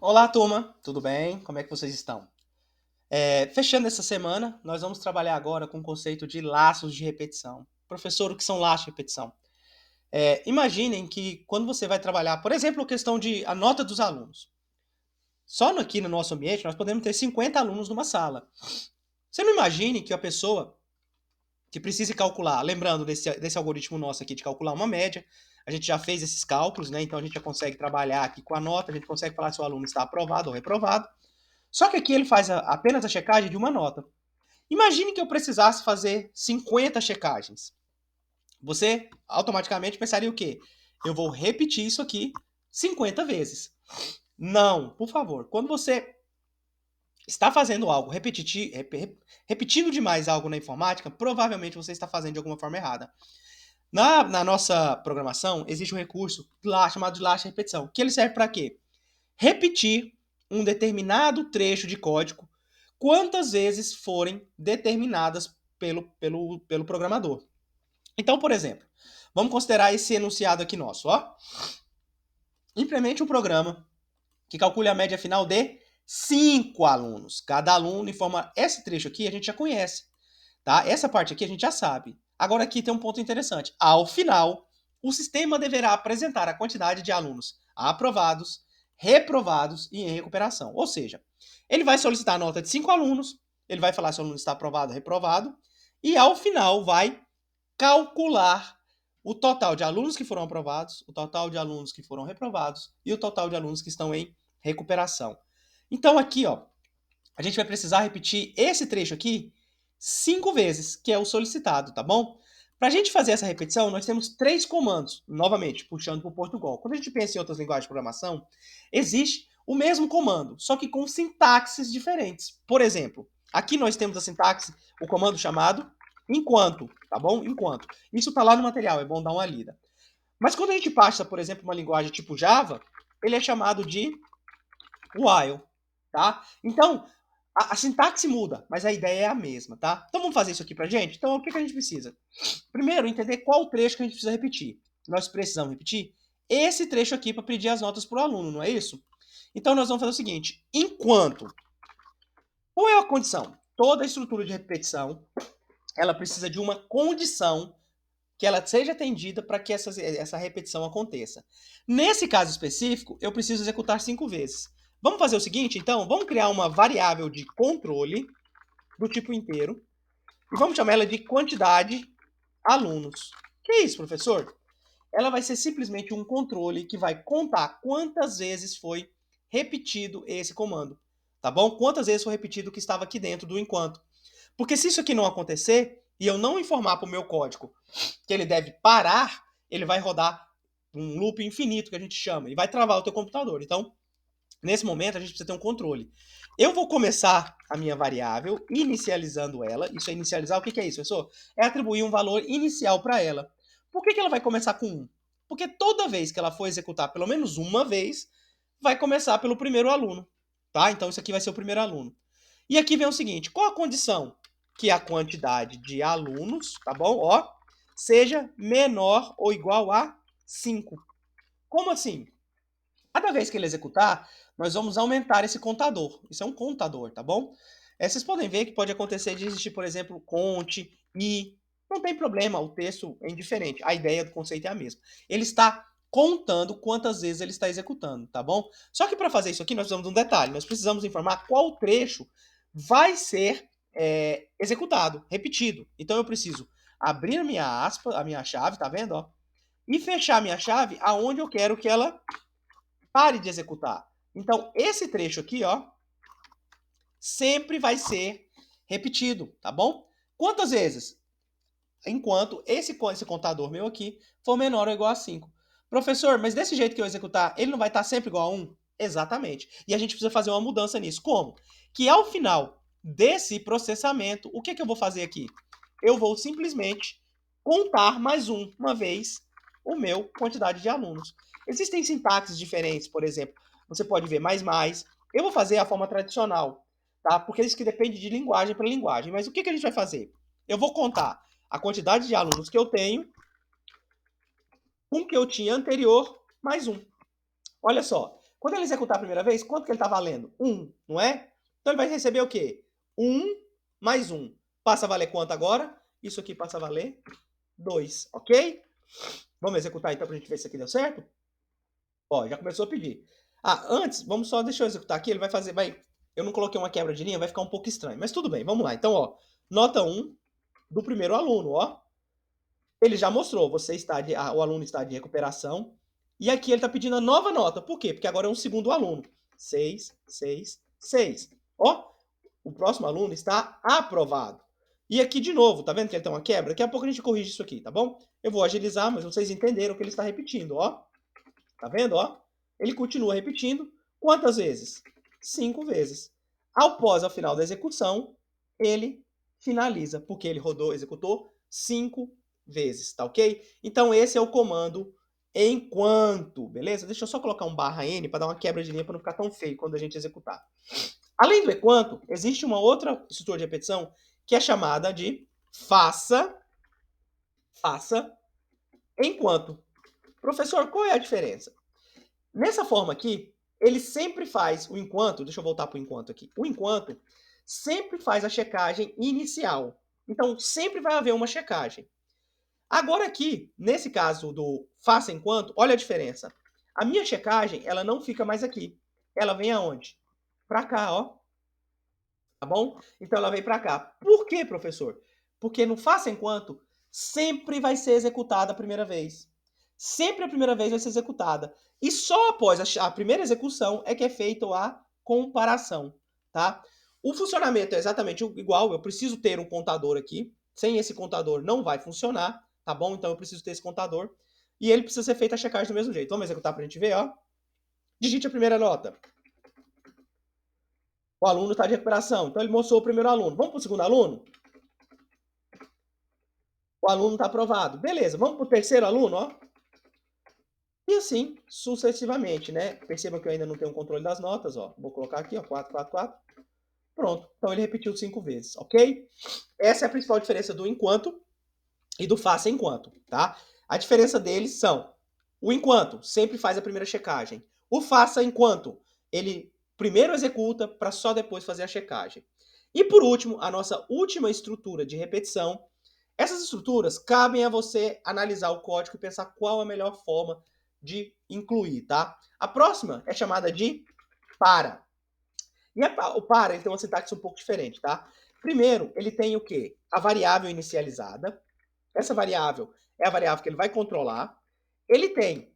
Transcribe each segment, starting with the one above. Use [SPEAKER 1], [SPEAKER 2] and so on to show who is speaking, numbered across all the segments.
[SPEAKER 1] Olá, turma, tudo bem? Como é que vocês estão? Fechando essa semana, nós vamos trabalhar agora com o conceito de laços de repetição. Professor, o que são laços de repetição? Imaginem que quando você vai trabalhar, por exemplo, a questão de a nota dos alunos. Só aqui no nosso ambiente nós podemos ter 50 alunos numa sala. Você não imagine que a pessoa que precise calcular, lembrando desse algoritmo nosso aqui de calcular uma média, a gente já fez esses cálculos, né? Então a gente já consegue trabalhar aqui com a nota, a gente consegue falar se o aluno está aprovado ou reprovado. Só que aqui ele faz apenas a checagem de uma nota. Imagine que eu precisasse fazer 50 checagens. Você automaticamente pensaria o quê? Eu vou repetir isso aqui 50 vezes. Não, por favor. Quando você está fazendo algo, repetindo demais algo na informática, provavelmente você está fazendo de alguma forma errada. Na nossa programação, existe um recurso lá chamado de laço de repetição, que ele serve para quê? Repetir um determinado trecho de código quantas vezes forem determinadas pelo programador. Então, por exemplo, vamos considerar esse enunciado aqui nosso. Ó. Implemente um programa que calcule a média final de 5 alunos. Cada aluno informa esse trecho aqui a gente já conhece. Tá? Essa parte aqui a gente já sabe. Agora aqui tem um ponto interessante. Ao final, o sistema deverá apresentar a quantidade de alunos aprovados, reprovados e em recuperação. Ou seja, ele vai solicitar a nota de 5 alunos, ele vai falar se o aluno está aprovado ou reprovado, e ao final vai calcular o total de alunos que foram aprovados, o total de alunos que foram reprovados e o total de alunos que estão em recuperação. Então aqui, ó, a gente vai precisar repetir esse trecho aqui 5 vezes, que é o solicitado, tá bom? Para a gente fazer essa repetição, nós temos 3 comandos, novamente, puxando para o Portugal. Quando a gente pensa em outras linguagens de programação, existe o mesmo comando, só que com sintaxes diferentes. Por exemplo, aqui nós temos a sintaxe, o comando chamado enquanto, tá bom? Enquanto. Isso está lá no material, é bom dar uma lida. Mas quando a gente passa, por exemplo, uma linguagem tipo Java, ele é chamado de while, tá? Então, a sintaxe muda, mas a ideia é a mesma, tá? Então vamos fazer isso aqui pra gente? Então o que a gente precisa? Primeiro, entender qual o trecho que a gente precisa repetir. Nós precisamos repetir esse trecho aqui para pedir as notas para o aluno, não é isso? Então nós vamos fazer o seguinte: enquanto. Qual é a condição? Toda a estrutura de repetição, ela precisa de uma condição que ela seja atendida para que essa repetição aconteça. Nesse caso específico, eu preciso executar 5 vezes. Vamos fazer o seguinte, então? Vamos criar uma variável de controle do tipo inteiro e vamos chamar ela de quantidade alunos. Que é isso, professor? Ela vai ser simplesmente um controle que vai contar quantas vezes foi repetido esse comando. Tá bom? Quantas vezes foi repetido o que estava aqui dentro do enquanto. Porque se isso aqui não acontecer e eu não informar para o meu código que ele deve parar, ele vai rodar um loop infinito que a gente chama e vai travar o teu computador. Então, nesse momento, a gente precisa ter um controle. Eu vou começar a minha variável inicializando ela. Isso é inicializar. O que é isso, professor? É atribuir um valor inicial para ela. Por que ela vai começar com 1? Porque toda vez que ela for executar pelo menos uma vez, vai começar pelo primeiro aluno. Tá? Então, isso aqui vai ser o primeiro aluno. E aqui vem o seguinte: qual a condição? Que a quantidade de alunos, tá bom? Ó, seja menor ou igual a 5. Como assim? Cada vez que ele executar, nós vamos aumentar esse contador. Isso é um contador, tá bom? Vocês podem ver que pode acontecer de existir, por exemplo, conte, e não tem problema, o texto é indiferente. A ideia do conceito é a mesma. Ele está contando quantas vezes ele está executando, tá bom? Só que para fazer isso aqui, nós precisamos de um detalhe. Nós precisamos informar qual trecho vai ser executado, repetido. Então eu preciso abrir a minha aspa, a minha chave, tá vendo? Ó, e fechar a minha chave aonde eu quero que ela pare de executar. Então, esse trecho aqui, ó, sempre vai ser repetido, tá bom? Quantas vezes? Enquanto esse contador meu aqui for menor ou igual a 5. Professor, mas desse jeito que eu executar, ele não vai estar sempre igual a 1? Exatamente. E a gente precisa fazer uma mudança nisso. Como? Que ao final desse processamento, o que eu vou fazer aqui? Eu vou simplesmente contar mais uma vez o meu quantidade de alunos. Existem sintaxes diferentes, por exemplo, você pode ver mais. Eu vou fazer a forma tradicional, tá? Porque isso que depende de linguagem para linguagem. Mas o que a gente vai fazer? Eu vou contar a quantidade de alunos que eu tenho com o que eu tinha anterior mais um. Olha só, Quando ele executar a primeira vez, quanto que ele está valendo? 1, não é? Então ele vai receber o quê? 1 mais 1. Passa a valer quanto agora? Isso aqui passa a valer 2, ok? Vamos executar então para a gente ver se aqui deu certo? Ó, já começou a pedir. Antes, vamos só, deixa eu executar aqui, ele vai fazer, eu não coloquei uma quebra de linha, vai ficar um pouco estranho, mas tudo bem, vamos lá. Então, ó, nota 1 do primeiro aluno, ó. Ele já mostrou, o aluno está de recuperação, e aqui ele está pedindo a nova nota. Por quê? Porque agora é um segundo aluno. 6, 6, 6. Ó, o próximo aluno está aprovado. E aqui de novo, tá vendo que ele tem uma quebra? Daqui a pouco a gente corrige isso aqui, tá bom? Eu vou agilizar, mas vocês entenderam que ele está repetindo, ó. Tá vendo, ó? Ele continua repetindo. Quantas vezes? 5 vezes. Ao final da execução, ele finaliza, porque ele executou 5 vezes, tá ok? Então esse é o comando enquanto, beleza? Deixa eu só colocar um barra N para dar uma quebra de linha para não ficar tão feio quando a gente executar. Além do enquanto, existe uma outra estrutura de repetição que é chamada de faça enquanto. Professor, qual é a diferença? Nessa forma aqui, ele sempre faz o enquanto, deixa eu voltar para o enquanto aqui. O enquanto sempre faz a checagem inicial. Então, sempre vai haver uma checagem. Agora aqui, nesse caso do faça enquanto, olha a diferença. A minha checagem, ela não fica mais aqui. Ela vem aonde? Para cá, ó. Tá bom? Então ela vem para cá. Por quê, professor? Porque no faça enquanto sempre vai ser executada a primeira vez. Sempre a primeira vez vai ser executada. E só após a primeira execução é que é feita a comparação, tá? O funcionamento é exatamente igual. Eu preciso ter um contador aqui. Sem esse contador não vai funcionar, tá bom? Então eu preciso ter esse contador. E ele precisa ser feita a checagem do mesmo jeito. Vamos executar para a gente ver, ó. Digite a primeira nota. O aluno está de recuperação. Então ele mostrou o primeiro aluno. Vamos para o segundo aluno? O aluno está aprovado. Beleza, vamos para o terceiro aluno, ó. E assim, sucessivamente, né? Percebam que eu ainda não tenho um controle das notas, ó. Vou colocar aqui, ó, 4, 4, 4. Pronto. Então ele repetiu 5 vezes, ok? Essa é a principal diferença do enquanto e do faça enquanto, tá? A diferença deles são: o enquanto sempre faz a primeira checagem. O faça enquanto ele primeiro executa para só depois fazer a checagem. E por último, a nossa última estrutura de repetição. Essas estruturas cabem a você analisar o código e pensar qual a melhor forma de incluir, tá? A próxima é chamada de para. E o para ele tem uma sintaxe um pouco diferente, tá? Primeiro, ele tem o quê? A variável inicializada. Essa variável é a variável que ele vai controlar. Ele tem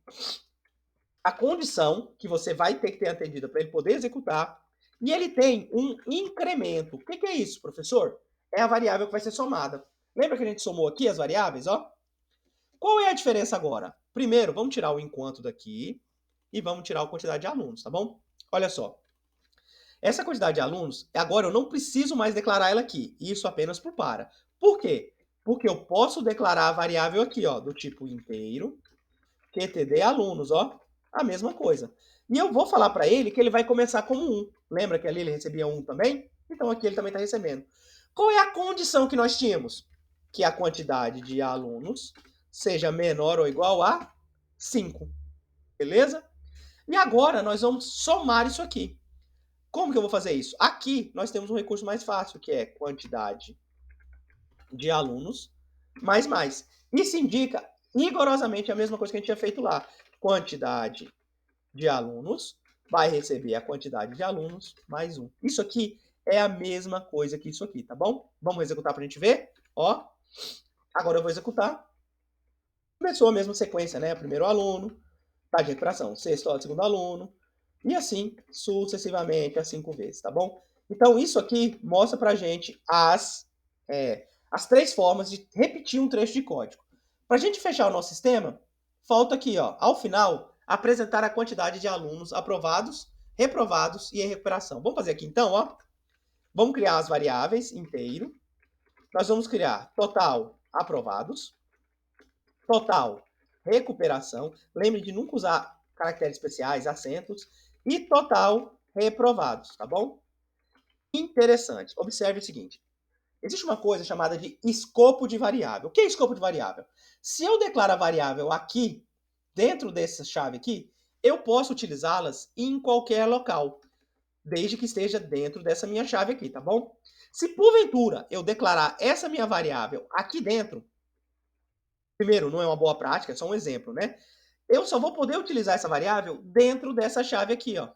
[SPEAKER 1] a condição que você vai ter que ter atendida para ele poder executar. E ele tem um incremento. O que é isso, professor? É a variável que vai ser somada. Lembra que a gente somou aqui as variáveis, ó? Qual é a diferença agora? Primeiro, vamos tirar o enquanto daqui e vamos tirar a quantidade de alunos, tá bom? Olha só. Essa quantidade de alunos, agora eu não preciso mais declarar ela aqui. Isso apenas por para. Por quê? Porque eu posso declarar a variável aqui, ó, do tipo inteiro, QTD alunos, ó. A mesma coisa. E eu vou falar para ele que ele vai começar como 1. Lembra que ali ele recebia 1 também? Então aqui ele também está recebendo. Qual é a condição que nós tínhamos? Que a quantidade de alunos seja menor ou igual a 5. Beleza? E agora nós vamos somar isso aqui. Como que eu vou fazer isso? Aqui nós temos um recurso mais fácil, que é quantidade de alunos mais. Isso indica rigorosamente a mesma coisa que a gente tinha feito lá. Quantidade de alunos vai receber a quantidade de alunos mais 1. Isso aqui é a mesma coisa que isso aqui, tá bom? Vamos executar para a gente ver? Ó, agora eu vou executar. Começou a mesma sequência, né? Primeiro aluno, tá de recuperação. Segundo aluno. E assim, sucessivamente, as 5 vezes, tá bom? Então, isso aqui mostra pra gente as 3 formas de repetir um trecho de código. Pra gente fechar o nosso sistema, falta aqui, ó, ao final, apresentar a quantidade de alunos aprovados, reprovados e em recuperação. Vamos fazer aqui então, ó. Vamos criar as variáveis inteiro. Nós vamos criar total aprovados, total recuperação. Lembre de nunca usar caracteres especiais, acentos. E total reprovados, tá bom? Interessante. Observe o seguinte. Existe uma coisa chamada de escopo de variável. O que é escopo de variável? Se eu declaro a variável aqui, dentro dessa chave aqui, eu posso utilizá-las em qualquer local, desde que esteja dentro dessa minha chave aqui, tá bom? Se porventura eu declarar essa minha variável aqui dentro, primeiro, não é uma boa prática, é só um exemplo, né? Eu só vou poder utilizar essa variável dentro dessa chave aqui, ó.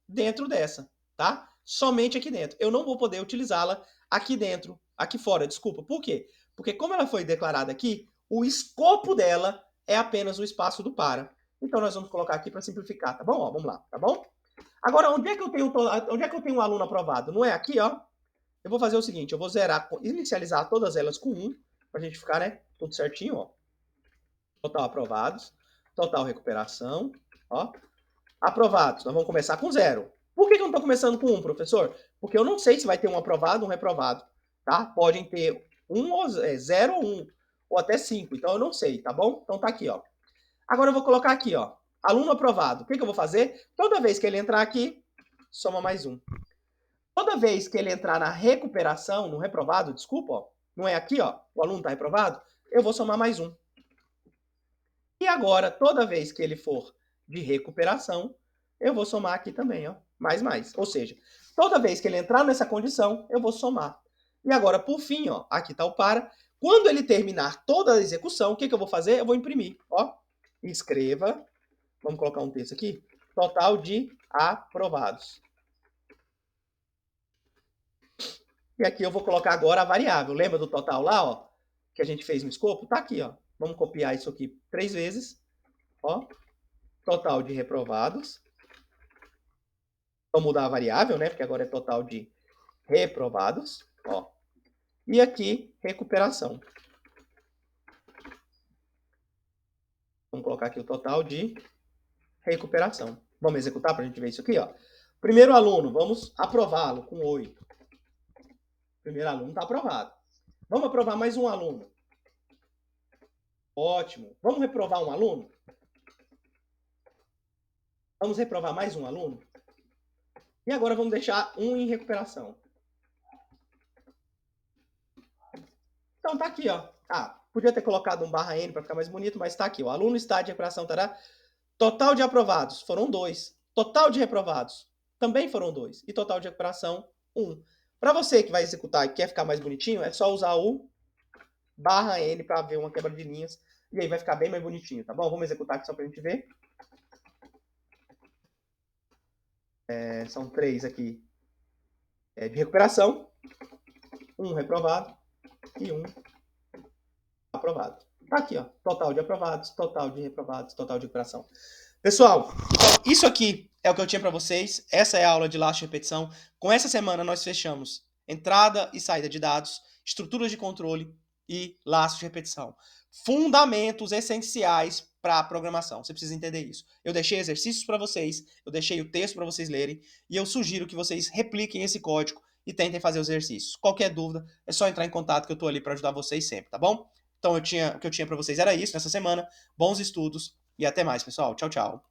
[SPEAKER 1] Dentro dessa, tá? Somente aqui dentro. Eu não vou poder utilizá-la aqui dentro, aqui fora, desculpa. Por quê? Porque como ela foi declarada aqui, o escopo dela é apenas o espaço do para. Então nós vamos colocar aqui para simplificar, tá bom? Ó, vamos lá, tá bom? Agora, onde é que eu tenho um aluno aprovado? Não é aqui, ó? Eu vou fazer o seguinte, eu vou zerar, inicializar todas elas com 1, pra gente ficar, né, tudo certinho, ó. Total aprovados, total recuperação, ó. Aprovados, nós vamos começar com 0. Por que eu não estou começando com 1, professor? Porque eu não sei se vai ter um aprovado ou um reprovado, tá? Podem ter 0 ou 1, ou até 5, então eu não sei, tá bom? Então tá aqui, ó. Agora eu vou colocar aqui, ó, aluno aprovado. O que eu vou fazer? Toda vez que ele entrar aqui, soma mais 1. Toda vez que ele entrar na recuperação, no reprovado, desculpa, ó, não é aqui, ó, o aluno está reprovado, eu vou somar mais 1. E agora, toda vez que ele for de recuperação, eu vou somar aqui também, ó, mais. Ou seja, toda vez que ele entrar nessa condição, eu vou somar. E agora, por fim, ó, aqui está o para. Quando ele terminar toda a execução, o que eu vou fazer? Eu vou imprimir, ó. Escreva, vamos colocar um texto aqui, total de aprovados. E aqui eu vou colocar agora a variável. Lembra do total lá, ó? Que a gente fez no escopo? Tá aqui, ó. Vamos copiar isso aqui 3 vezes. Ó. Total de reprovados. Vamos mudar a variável, né? Porque agora é total de reprovados. Ó. E aqui, recuperação. Vamos colocar aqui o total de recuperação. Vamos executar para a gente ver isso aqui, ó. Primeiro aluno, vamos aprová-lo com 8. Primeiro aluno está aprovado. Vamos aprovar mais um aluno. Ótimo. Vamos reprovar um aluno? Vamos reprovar mais um aluno? E agora vamos deixar um em recuperação. Então tá aqui, ó. Ah, podia ter colocado um barra N para ficar mais bonito, mas tá aqui. O aluno está de recuperação, tará. Total de aprovados, foram 2. Total de reprovados, também foram 2. E total de recuperação, 1. Para você que vai executar e quer ficar mais bonitinho, é só usar o barra N para ver uma quebra de linhas. E aí vai ficar bem mais bonitinho, tá bom? Vamos executar aqui só para a gente ver. São 3 aqui de recuperação. 1 reprovado e 1 aprovado. Tá aqui, ó. Total de aprovados, total de reprovados, total de recuperação. Pessoal, então isso aqui é o que eu tinha para vocês. Essa é a aula de laço de repetição. Com essa semana nós fechamos entrada e saída de dados, estruturas de controle e laço de repetição. Fundamentos essenciais para a programação. Você precisa entender isso. Eu deixei exercícios para vocês, eu deixei o texto para vocês lerem e eu sugiro que vocês repliquem esse código e tentem fazer os exercícios. Qualquer dúvida, é só entrar em contato que eu estou ali para ajudar vocês sempre, tá bom? Então o que eu tinha para vocês era isso nessa semana. Bons estudos e até mais, pessoal. Tchau, tchau.